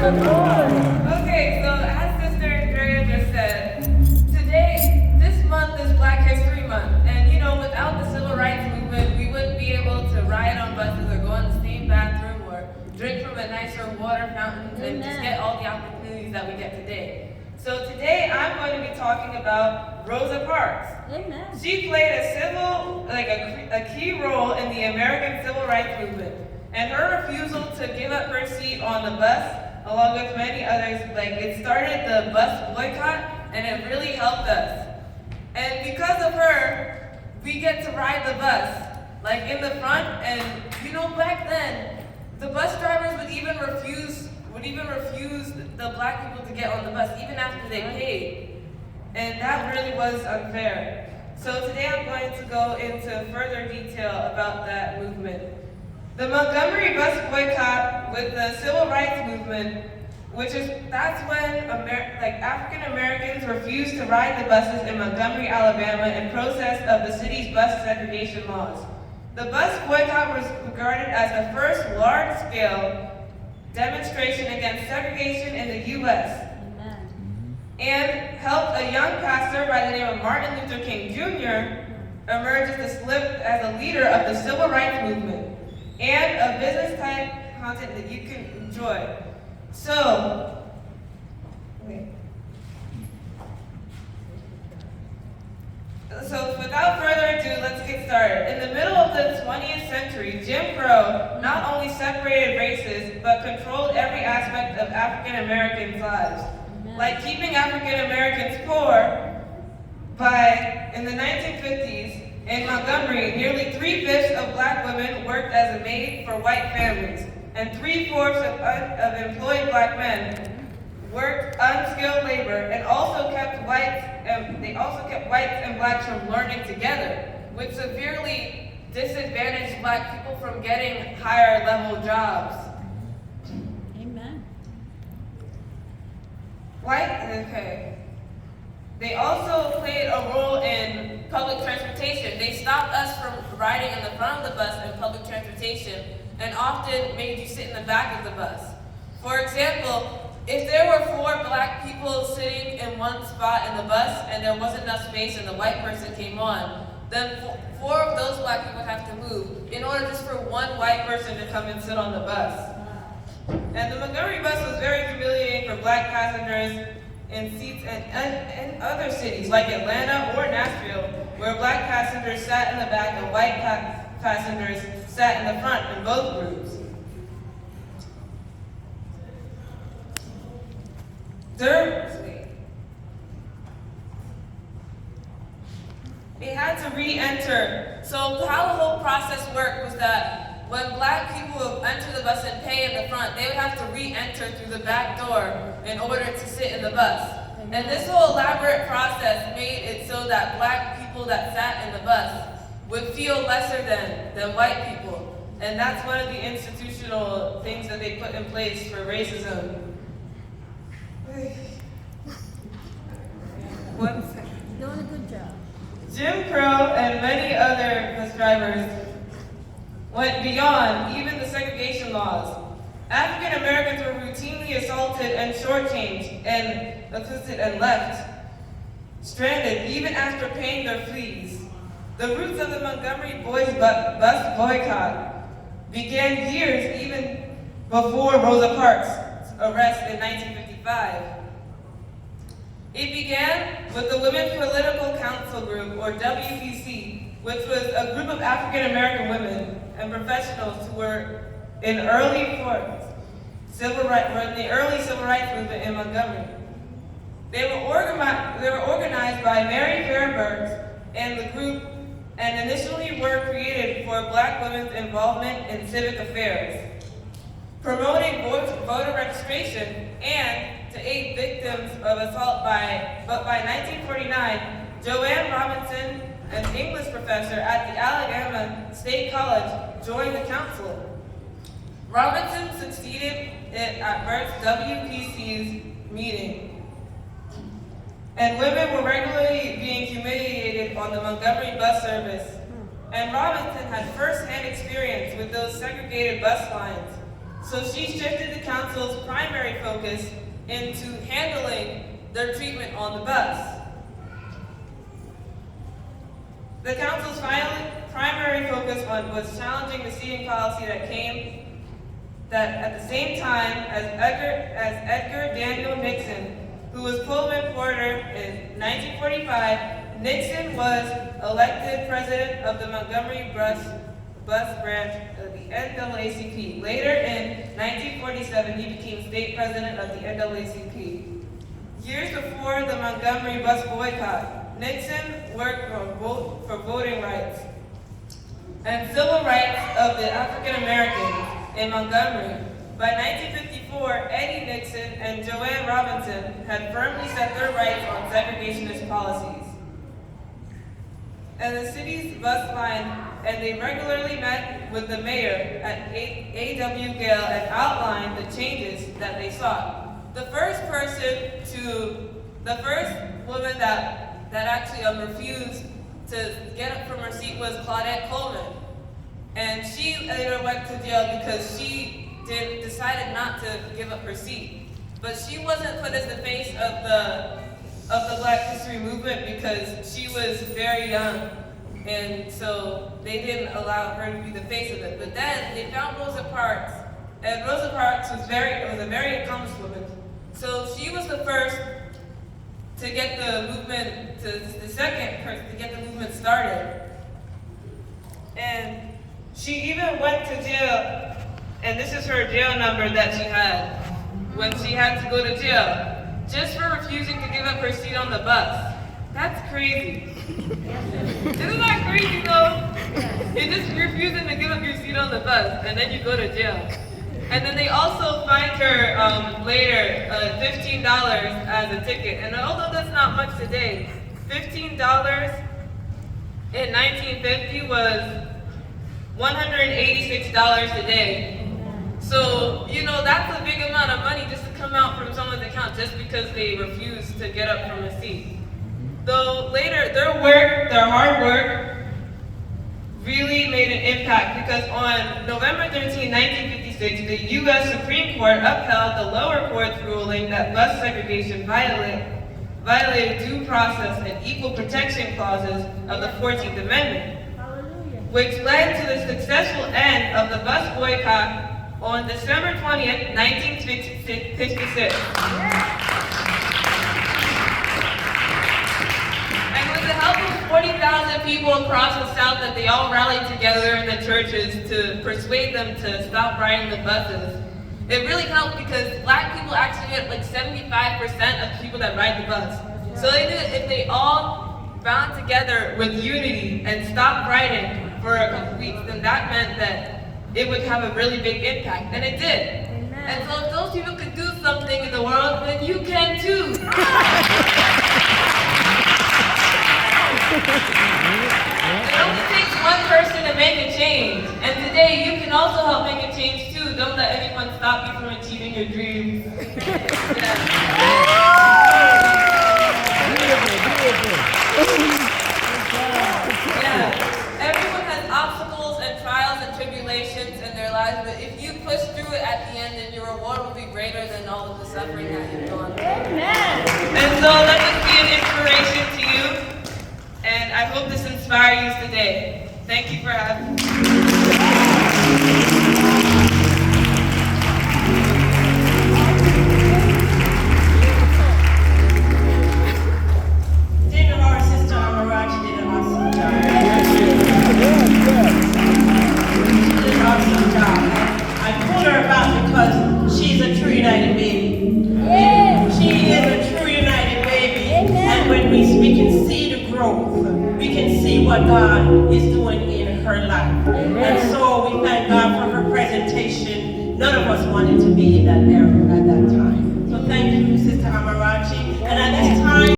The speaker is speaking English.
Okay, so as Sister Andrea just said, today, this month is Black History Month. And without the civil rights movement, we wouldn't be able to ride on buses or go in the same bathroom or drink from a nicer water fountain and just get all the opportunities that we get today. So today, I'm going to be talking about Rosa Parks. Amen. She played a key role in the American Civil Rights Movement. And her refusal to give up her seat on the bus, along with many others, it started the bus boycott, and it really helped us. And because of her, we get to ride the bus, in the front. And back then, the bus drivers would even refuse the Black people to get on the bus, even after they paid. And that really was unfair. So today I'm going to go into further detail about that movement. The Montgomery bus boycott with the Civil Rights Movement, that's when African Americans refused to ride the buses in Montgomery, Alabama in protest of the city's bus segregation laws. The bus boycott was regarded as the first large-scale demonstration against segregation in the U.S. and helped a young pastor by the name of Martin Luther King Jr. emerge as a leader of the Civil Rights Movement and a business-type content that you can enjoy. So without further ado, let's get started. In the middle of the 20th century, Jim Crow not only separated races, but controlled every aspect of African Americans' lives. Like keeping African Americans poor, in the 1950s, in Montgomery, nearly 3/5 of Black women worked as a maid for white families, and 3/4 of employed Black men worked unskilled labor, and also kept whites and Blacks from learning together, which severely disadvantaged Black people from getting higher level jobs. Amen. They also played a role in public transportation. They stopped us from riding in the front of the bus in public transportation and often made you sit in the back of the bus. For example, if there were 4 Black people sitting in one spot in the bus and there wasn't enough space and the white person came on, then 4 of those Black people would have to move in order just for one white person to come and sit on the bus. And the Montgomery bus was very humiliating for Black passengers in seats in other cities like Atlanta or Nashville, where Black passengers sat in the back and white passengers sat in the front in both groups. They had to re-enter. So how the whole process worked was that when Black people would enter the bus and pay in the front, they would have to re-enter through the back door in order to sit in the bus. And this whole elaborate process made it so that Black people that sat in the bus would feel lesser than white people. And that's one of the institutional things that they put in place for racism. One second. Doing a good job. Jim Crow and many other bus drivers went beyond even the segregation laws. African Americans were routinely assaulted and shortchanged and assisted and left stranded even after paying their fees. The roots of the Montgomery Boys bus boycott began years even before Rosa Parks' arrest in 1955. It began with the Women's Political Council Group, or WPC, which was a group of African American women and professionals who were in the early civil rights movement in Montgomery. They were organized by Mary Fairburn and the group, and initially were created for Black women's involvement in civic affairs, promoting voter registration, and to aid victims of assault but by 1949, Joanne Robinson, an English professor at the Alabama State College, joined the council. Robinson succeeded at Mertz WPC's meeting, and women were regularly being humiliated on the Montgomery bus service. And Robinson had first-hand experience with those segregated bus lines. So she shifted the council's primary focus into handling their treatment on the bus. The council's primary focus was challenging the seating policy that at the same time as Edgar Daniel Nixon, who was Pullman Porter in 1945, Nixon was elected president of the Montgomery bus branch of the NAACP. Later in 1947, he became state president of the NAACP. Years before the Montgomery bus boycott, Nixon worked for voting rights and civil rights of the African Americans in Montgomery. By 1954, Eddie Nixon and Joanne Robinson had firmly set their rights on segregationist policies. And the city's bus line, and they regularly met with the mayor at A.W. Gale and outlined the changes that they sought. The first woman that actually refused to get up from her seat was Claudette Coleman. And she later went to jail because she decided not to give up her seat. But she wasn't put as the face of the Black History movement because she was very young. And so they didn't allow her to be the face of it. But then they found Rosa Parks. And Rosa Parks was a very accomplished woman. So she was the first to get the movement, the second person to get the movement started. And she even went to jail, and this is her jail number that she had when she had to go to jail, just for refusing to give up her seat on the bus. That's crazy. Isn't that crazy though? You're just refusing to give up your seat on the bus, and then you go to jail. And then they also fined her later $15 as a ticket. And although that's not much today, $15 in 1950 was $186 today. So, that's a big amount of money just to come out from someone's account just because they refused to get up from a seat. Though later, their hard work, really made an impact because on November 13, 1956, the U.S. Supreme Court upheld the lower court's ruling that bus segregation violated due process and equal protection clauses of the 14th Amendment, which led to the successful end of the bus boycott on December 20th, 1956. And with the help of 40,000 people across the South, that they all rallied together in the churches to persuade them to stop riding the buses. It really helped because Black people actually get like 75% of people that ride the bus. So they knew that if they all bound together with unity and stopped riding for a couple weeks, then that meant that it would have a really big impact, and it did. Amen. And so if those people could do something in the world, then you can too. It only takes one person to make a change, and today you can also help make a change too. Don't let anyone stop you from achieving your dreams. Everyone has obstacles and trials and tribulations in their lives, but if you push through it at the end, then your reward will be greater than all of the suffering that you've gone through. Amen. And so let us be an inspiration to you. And I hope this inspires you today. Thank you for having me. Didn't our sister Amarachi did an awesome job. She did an awesome job. I pulled her about because she's a true United baby. She is a true United baby. And when we can see the growth, we can see what God is doing in her life. And so we thank God for her presentation. None of us wanted to be in that era at that time. So thank you, Sister Amarachi. And at this time,